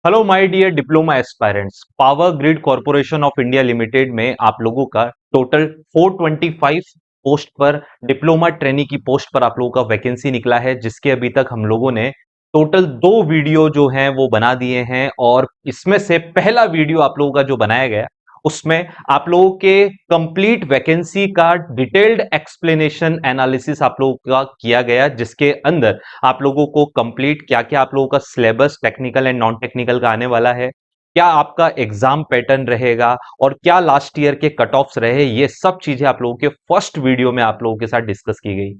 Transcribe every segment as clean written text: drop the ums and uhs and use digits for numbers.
Hello my dear diploma aspirants. Power grid corporation of India limited में आप लोगों का टोटल 425 पोस्ट पर डिप्लोमा ट्रेनी की पोस्ट पर आप लोगों का वैकेंसी निकला है, जिसके अभी तक हम लोगों ने टोटल 2 वीडियो जो हैं वो बना दिए हैं। और इसमें से पहला वीडियो आप लोगों का जो बनाया गया उसमें आप लोगों के कंप्लीट वैकेंसी का डिटेल्ड एक्सप्लेनेशन एनालिसिस आप लोगों का किया गया, जिसके अंदर आप लोगों को कंप्लीट क्या क्या आप लोगों का syllabus technical and non technical का आने वाला है, क्या आपका एग्जाम पैटर्न रहेगा और क्या लास्ट ईयर के कट ऑफ्स रहे, ये सब चीजें आप लोगों के फर्स्ट वीडियो में आप लोगों के साथ डिस्कस की गई।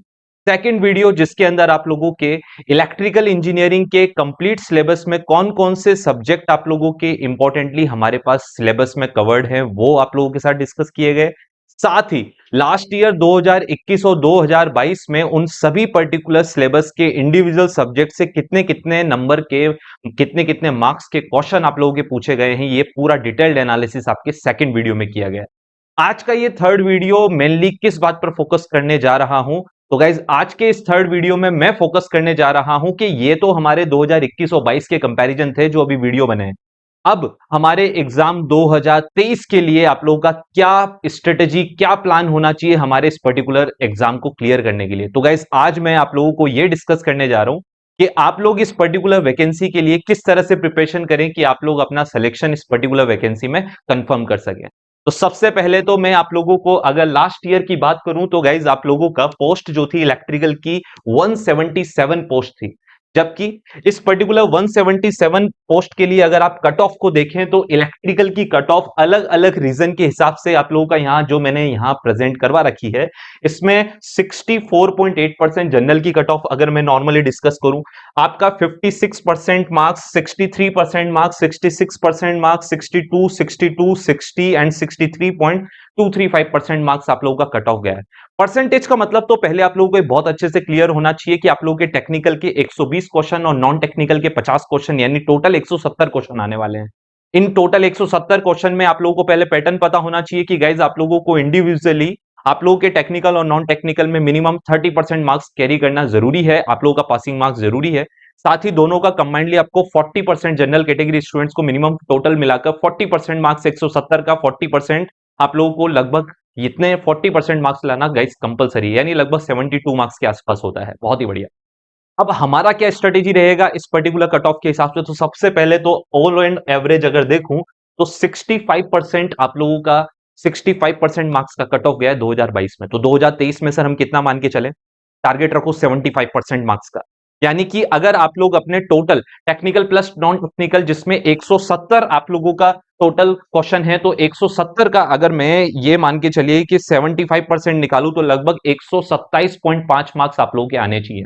सेकंड वीडियो जिसके अंदर आप लोगों के इलेक्ट्रिकल इंजीनियरिंग के कंप्लीट सिलेबस में कौन कौन से सब्जेक्ट आप लोगों के इंपॉर्टेंटली हमारे पास सिलेबस में कवर्ड हैं वो आप लोगों के साथ डिस्कस किए गए। साथ ही लास्ट ईयर 2021 और 2022 में उन सभी पर्टिकुलर सिलेबस के इंडिविजुअल सब्जेक्ट से कितने कितने नंबर के कितने कितने मार्क्स के क्वेश्चन आप लोगों के पूछे गए हैं, ये पूरा डिटेल्ड एनालिसिस आपके सेकंड वीडियो में किया गया है। आज का ये थर्ड वीडियो मेनली किस बात पर फोकस करने जा रहा हूं, तो गाइज आज के इस थर्ड वीडियो में मैं फोकस करने जा रहा हूं कि ये तो हमारे 2021 और 22 के कंपैरिजन थे जो अभी वीडियो बने हैं। अब हमारे एग्जाम 2023 के लिए आप लोगों का क्या स्ट्रेटेजी, क्या प्लान होना चाहिए हमारे इस पर्टिकुलर एग्जाम को क्लियर करने के लिए। तो गाइज आज मैं आप लोगों को यह डिस्कस करने जा रहा हूं कि आप लोग इस पर्टिकुलर वैकेंसी के लिए किस तरह से प्रिपरेशन करें कि आप लोग अपना सिलेक्शन इस पर्टिकुलर वैकेंसी में कंफर्म कर सकें। तो सबसे पहले तो मैं आप लोगों को अगर लास्ट ईयर की बात करूं तो गाइज आप लोगों का पोस्ट जो थी इलेक्ट्रिकल की 177 पोस्ट थी, जबकि इस पर्टिकुलर 177 पोस्ट के लिए अगर आप कट ऑफ को देखें तो इलेक्ट्रिकल की कट ऑफ अलग अलग रीजन के हिसाब से आप लोगों का यहां जो मैंने यहां प्रेजेंट करवा रखी है, इसमें 64.8% जनरल की कट ऑफ अगर मैं नॉर्मली डिस्कस करूं, आपका 56% marks, 63% marks, 66% marks, 62, 62, 60 and 63.235% marks आप लोगों का कट ऑफ गया है। परसेंटेज का मतलब तो पहले आप लोगों को बहुत अच्छे से क्लियर होना चाहिए कि आप लोगों के टेक्निकल के 120 क्वेश्चन और नॉन टेक्निकल के 50 क्वेश्चन यानी टोटल 170 क्वेश्चन आने वाले हैं। इन टोटल 170 क्वेश्चन में आप लोगों को पहले पैटर्न पता होना चाहिए कि गाइज आप लोगों को इंडिविजुअली आप लोगों के टेक्निकल और नॉन टेक्निकल में मिनिमम 30% मार्क्स कैरी करना जरूरी है, आप लोगों का पासिंग मार्क्स जरूरी है। साथ ही दोनों का कंबाइंडली आपको 40% जनरल कैटेगरी स्टूडेंट्स को मिनिमम टोटल मिलाकर 40% मार्क्स, 170 का 40% आप लोगों को लगभग इतने 40% मार्क्स लाना गाइस कंपलसरी है, यानी लगभग 72 मार्क्स के आसपास होता है। बहुत ही बढ़िया। अब हमारा क्या स्ट्रेटेजी रहेगा इस पर्टिकुलर कट ऑफ के हिसाब से, तो सबसे पहले तो ऑल एंड एवरेज अगर देखूं तो 65% आप लोगों का 65% मार्क्स का कट ऑफ गया है 2022 में। तो 2023 में सर हम कितना मान के चले, टारगेट रखो 75% मार्क्स का। यानी कि अगर आप लोग अपने total technical plus non technical जिसमें 170 आप लोगों का टोटल क्वेश्चन है, तो 170 का अगर मैं ये मान के चलिए कि 75% निकालूं तो लगभग 127.5 मार्क्स आप लोगों के आने चाहिए।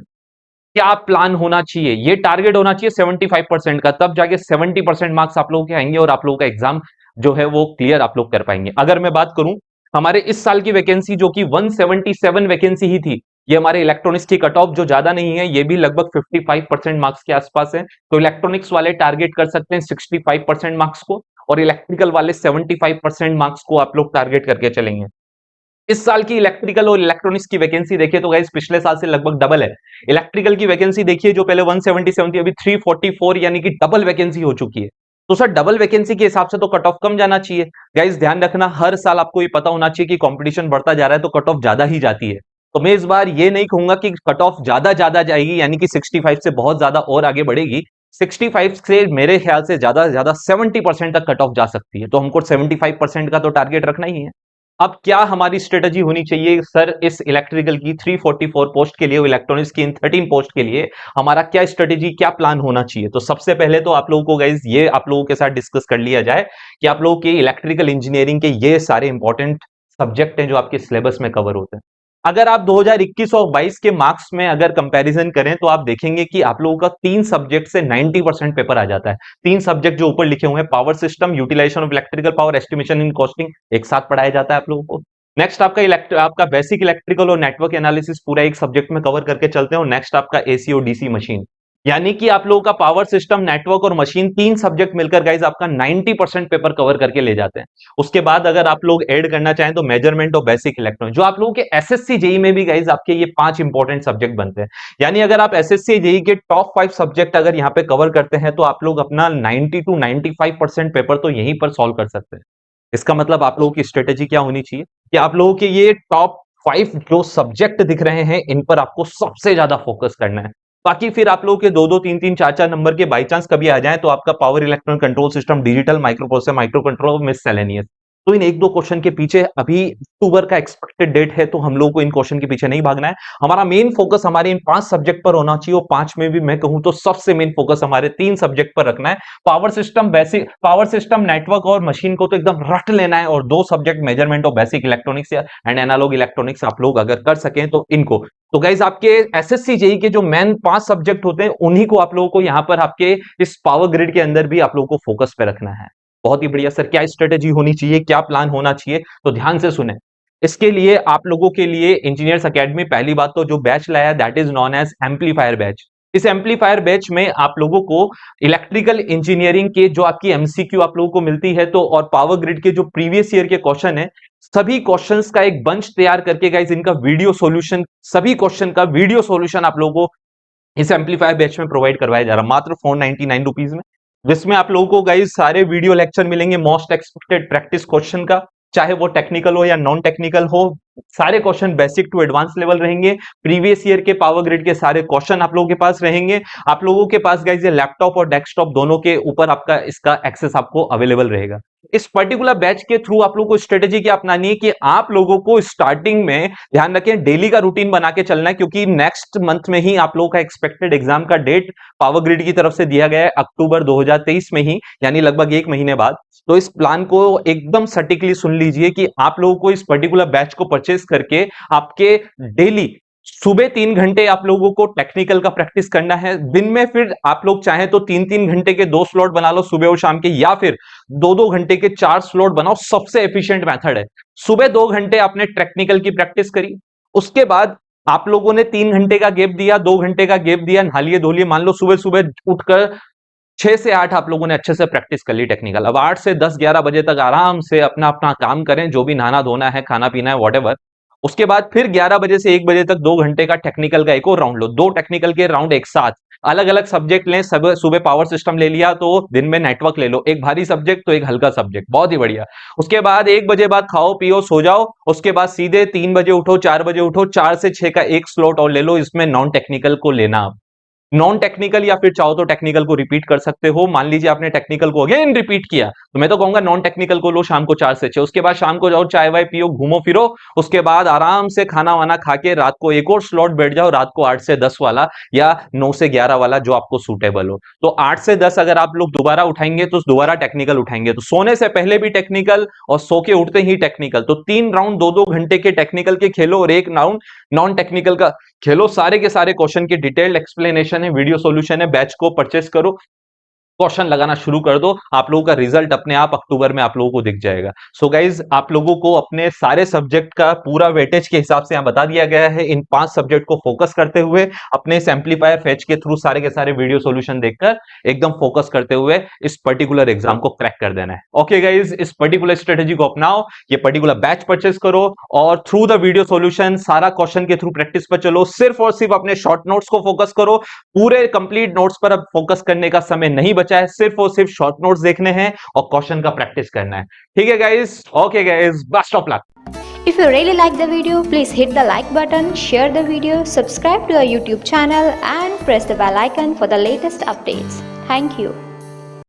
क्या प्लान होना चाहिए, ये टारगेट होना चाहिए 75% का, तब जाके 70% मार्क्स आप लोगों के आएंगे और आप लोगों का एग्जाम जो है वो क्लियर आप लोग कर पाएंगे। अगर मैं बात करूं हमारे इस साल की वैकेंसी जो कि 177 वैकेंसी ही थी, ये हमारे इलेक्ट्रॉनिक्स की कट ऑफ जो ज्यादा नहीं है, ये भी लगभग 55% मार्क्स के आसपास है। तो इलेक्ट्रॉनिक्स वाले टारगेट कर सकते हैं 65% मार्क्स को और इलेक्ट्रिकल वाले 75% मार्क्स को आप लोग टारगेट करके चलेंगे। इस साल की इलेक्ट्रिकल और इलेक्ट्रॉनिक्स की वैकेंसी देखिए तो गाइस पिछले साल से लगभग डबल है। इलेक्ट्रिकल की वैकेंसी देखिए जो पहले 177 थी, अभी 344 यानी कि डबल वैकेंसी हो चुकी है। तो सर डबल वैकेंसी के हिसाब से तो कट ऑफ कम जाना चाहिए। गाइस ध्यान रखना, हर साल आपको ये पता होना चाहिए कि कंपटीशन बढ़ता जा रहा है तो कट ऑफ ज्यादा ही जाती है। तो मैं इस बार ये नहीं कहूंगा कि कट ऑफ ज्यादा ज्यादा जाएगी, यानी कि 65 से बहुत ज्यादा और आगे बढ़ेगी। 65 से मेरे ख्याल से ज्यादा से ज्यादा 70% तक कट ऑफ जा सकती है, तो हमको 75% का तो टारगेट रखना ही है। अब क्या हमारी स्ट्रेटजी होनी चाहिए सर इस इलेक्ट्रिकल की 344 पोस्ट के लिए, इलेक्ट्रॉनिक्स की इन 13 पोस्ट के लिए हमारा क्या स्ट्रेटजी, क्या प्लान होना चाहिए। तो सबसे पहले तो आप लोगों को गाइज ये आप लोगों के साथ डिस्कस कर लिया जाए कि आप लोगों के इलेक्ट्रिकल इंजीनियरिंग के ये सारे इंपॉर्टेंट सब्जेक्ट हैं जो आपके सिलेबस में कवर होते हैं। अगर आप 2021 और 22 के मार्क्स में अगर कंपैरिजन करें तो आप देखेंगे कि आप लोगों का 3 सब्जेक्ट से 90% पेपर आ जाता है। 3 सब्जेक्ट जो ऊपर लिखे हुए हैं, power system, utilization of electrical power, estimation in costing, एक साथ पढ़ाया जाता है आप लोगों को। नेक्स्ट आपका बेसिक इलेक्ट्रिकल और नेटवर्क एनालिसिस पूरा एक सब्जेक्ट में कवर करके चलते हैं, और नेक्स्ट आपका एसी और डीसी मशीन, यानी कि आप लोगों का पावर सिस्टम, नेटवर्क और मशीन, तीन सब्जेक्ट मिलकर गाइज आपका 90% पेपर कवर करके ले जाते हैं। उसके बाद अगर आप लोग ऐड करना चाहें तो मेजरमेंट और बेसिक इलेक्ट्रॉनिक, जो आप लोगों के एसएससी जेई में भी गाइज आपके ये 5 इंपॉर्टेंट सब्जेक्ट बनते हैं। यानी अगर आप एसएससी जेई के टॉप 5 सब्जेक्ट अगर यहाँ पे कवर करते हैं तो आप लोग अपना 90 to 95% पेपर तो यहीं पर सॉल्व कर सकते हैं। इसका मतलब आप लोगों की स्ट्रेटेजी क्या होनी चाहिए कि आप लोगों के ये टॉप 5 जो सब्जेक्ट दिख रहे हैं इन पर आपको सबसे ज्यादा फोकस करना है। बाकी फिर आप लोगों के 2-2, 3-3, 4-4 नंबर के बाई चांस कभी आ जाए तो आपका power electronic control system, digital microprocessor, microcontroller, miscellaneous, तो इन 1-2 क्वेश्चन के पीछे अभी अक्टूबर का एक्सपेक्टेड डेट है तो हम लोगों को इन क्वेश्चन के पीछे नहीं भागना है। हमारा मेन फोकस हमारे इन 5 सब्जेक्ट पर होना चाहिए और 5 में भी मैं कहूं तो सबसे मेन फोकस हमारे 3 सब्जेक्ट पर रखना है। Power system, basic power system, network और मशीन को तो एकदम रट लेना है और 2 सब्जेक्ट मेजरमेंट और basic electronics and analog electronics आप लोग अगर कर सकें तो इनको, तो गाइज आपके एसएससी जेई के जो मेन 5 सब्जेक्ट होते हैं उन्हीं को आप लोगों को यहां पर आपके इस पावर ग्रिड के अंदर भी आप लोगों को फोकस पे रखना है। बहुत ही बढ़िया सर, क्या स्ट्रेटेजी होनी चाहिए, क्या प्लान होना चाहिए, तो ध्यान से सुने। इसके लिए आप लोगों के लिए इंजीनियर्स एकेडमी पहली बात तो जो बैच लाया that is known as amplifier batch. इस एम्पलीफायर बैच में आप लोगों को इलेक्ट्रिकल इंजीनियरिंग के जो आपकी एमसीक्यू आप लोगों को मिलती है तो और पावर ग्रिड के जो प्रीवियस ईयर के क्वेश्चन है सभी क्वेश्चंस का एक बंच तैयार करके गाइस इनका वीडियो सॉल्यूशन, सभी क्वेश्चन का वीडियो सॉल्यूशन आप लोगों को इस एम्पलीफायर बैच में प्रोवाइड करवाया जा रहा है मात्र 499 रुपीज में, जिसमें आप लोगों को गाइस सारे वीडियो लेक्चर मिलेंगे मोस्ट एक्सपेक्टेड प्रैक्टिस क्वेश्चन का, चाहे वो टेक्निकल हो या नॉन टेक्निकल हो, सारे question basic to advance level रहेंगे। प्रीवियस ईयर के पावर ग्रिड के सारे क्वेश्चन आप लोगों के पास रहेंगे। आप लोगों के पास गाइस ये लैपटॉप और डेस्कटॉप दोनों के ऊपर आपका इसका एक्सेस आपको अवेलेबल रहेगा। इस पर्टिकुलर बैच के थ्रू आप लोगों को स्ट्रेटेजी क्या अपनानी है कि आप लोगों को स्टार्टिंग में ध्यान रखें डेली का रूटीन बना के चलना है, क्योंकि नेक्स्ट मंथ में ही आप लोगों का एक्सपेक्टेड एग्जाम का डेट पावर ग्रिड की तरफ से दिया गया है अक्टूबर 2023 में ही, यानी लगभग 1 महीने बाद। तो इस प्लान को एकदम सटीकली सुन लीजिए कि आप लोगों को इस पर्टिकुलर बैच को परचेज करके आपके डेली सुबह 3 घंटे आप लोगों को टेक्निकल का प्रैक्टिस करना है। दिन में फिर आप लोग चाहें तो 3-3 घंटे के 2 स्लॉट बना लो सुबह और शाम के, या फिर 2-2 घंटे के 4 स्लॉट बनाओ। सबसे एफिशिएंट मेथड है सुबह 2 घंटे आपने टेक्निकल की प्रैक्टिस करी, उसके बाद आप लोगों ने 3 घंटे का गैप दिया, 2 घंटे का गैप दिया, नहालिए धोलिए, मान लो सुबह सुबह उठकर 6 से 8 आप लोगों ने अच्छे से प्रैक्टिस कर ली टेक्निकल। अब 8 से 10-11 बजे तक आराम से अपना अपना काम करें, जो भी नहाना धोना है, खाना पीना है, व्हाटएवर। उसके बाद फिर 11 बजे से 1 बजे तक 2 घंटे का टेक्निकल का एक और राउंड लो। 2 टेक्निकल के राउंड एक साथ, अलग अलग सब्जेक्ट लें। सब सुबह पावर सिस्टम ले लिया तो दिन में नेटवर्क ले लो, एक भारी सब्जेक्ट तो एक हल्का सब्जेक्ट, बहुत ही बढ़िया। उसके बाद 1 बजे बाद खाओ पियो सो जाओ, उसके बाद सीधे 3 बजे उठो, 4 बजे उठो, 4 से 6 का एक स्लॉट और ले लो, इसमें नॉन टेक्निकल को लेना। नॉन टेक्निकल या फिर चाहो तो टेक्निकल को रिपीट कर सकते हो। मान लीजिए आपने टेक्निकल को अगेन रिपीट किया तो मैं तो कहूंगा नॉन टेक्निकल को लो शाम को 4 से 6। उसके बाद शाम को जाओ चाय वाय पियो, घूमो फिरो, उसके बाद आराम से खाना वाना खा के रात को एक और स्लॉट बैठ जाओ, रात को 8 से 10 वाला या 9 से 11 वाला जो आपको सूटेबल हो। तो 8 से 10 अगर आप लोग दोबारा उठाएंगे तो दोबारा टेक्निकल उठाएंगे, तो सोने से पहले भी टेक्निकल और सो के उठते ही टेक्निकल। तो 3 राउंड 2-2 घंटे के टेक्निकल के खेलो और 1 राउंड नॉन टेक्निकल का खेलो। सारे के सारे क्वेश्चन की डिटेल्ड एक्सप्लेनेशन है, वीडियो सॉल्यूशन है। बैच को परचेस करो, क्वेश्चन लगाना शुरू कर दो, आप लोगों का रिजल्ट अपने आप अक्टूबर में आप लोगों को दिख जाएगा। सो गाइज आप लोगों को अपने सारे सब्जेक्ट का पूरा वेटेज के हिसाब से यहां बता दिया गया है। इन 5 सब्जेक्ट को फोकस करते हुए अपने इस एम्पलीफायर फैच के थ्रू सारे के सारे वीडियो सॉल्यूशन देखकर एकदम फोकस करते हुए इस पर्टिकुलर एग्जाम को क्रैक कर देना है। ओके गाइज, इस पर्टिकुलर स्ट्रेटेजी को अपनाओ, ये पर्टिकुलर बैच परचेस करो और थ्रू द वीडियो सॉल्यूशन सारा क्वेश्चन के थ्रू प्रैक्टिस पर चलो। सिर्फ और सिर्फ अपने शॉर्ट नोट्स को फोकस करो, पूरे कंप्लीट नोट्स पर अब फोकस करने का समय नहीं बचा है, सिर्फ और सिर्फ शॉर्ट नोट्स देखने हैं और क्वेश्चन का प्रैक्टिस करना है। ठीक है guys, okay guys, best of luck. If you really like the video, please hit the like button, share the video, subscribe to our YouTube channel and press the bell icon for the latest updates. Thank you.